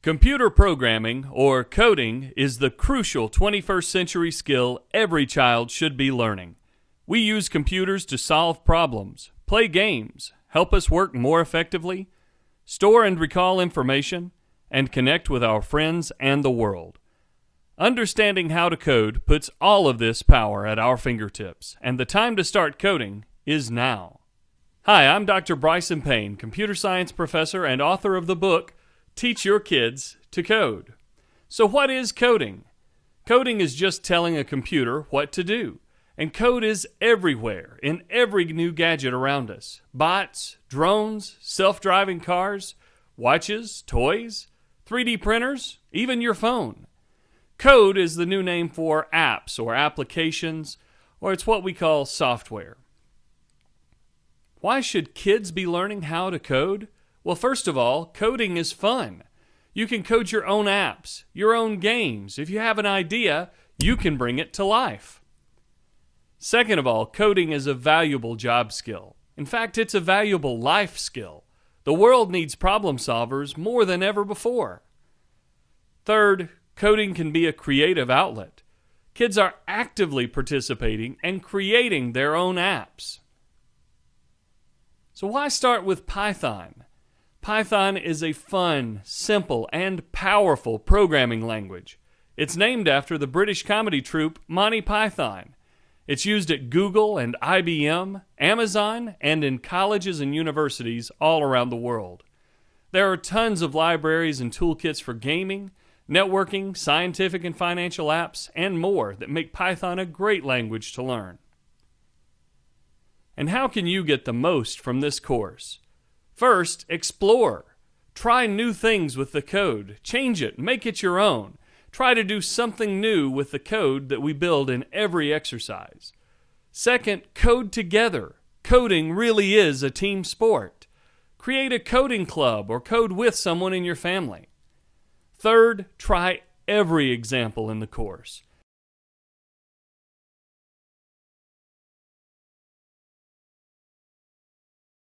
Computer programming, or coding, is the crucial 21st century skill every child should be learning. We use computers to solve problems, play games, help us work more effectively, store and recall information, and connect with our friends and the world. Understanding how to code puts all of this power at our fingertips, and the time to start coding is now. Hi, I'm Dr. Bryson Payne, computer science professor and author of the book, Teach Your Kids to Code. So what is coding? Coding is just telling a computer what to do. And code is everywhere, in every new gadget around us. Bots, drones, self-driving cars, watches, toys, 3D printers, even your phone. Code is the new name for apps or applications, or it's what we call software. Why should kids be learning how to code? Well, first of all, coding is fun. You can code your own apps, your own games. If you have an idea, you can bring it to life. Second of all, coding is a valuable job skill. In fact, it's a valuable life skill. The world needs problem solvers more than ever before. Third, coding can be a creative outlet. Kids are actively participating and creating their own apps. So why start with Python? Python is a fun, simple, and powerful programming language. It's named after the British comedy troupe Monty Python. It's used at Google and IBM, Amazon, and in colleges and universities all around the world. There are tons of libraries and toolkits for gaming, networking, scientific and financial apps, and more that make Python a great language to learn. And how can you get the most from this course? First, explore. Try new things with the code. Change it. Make it your own. Try to do something new with the code that we build in every exercise. Second, code together. Coding really is a team sport. Create a coding club or code with someone in your family. Third, try every example in the course.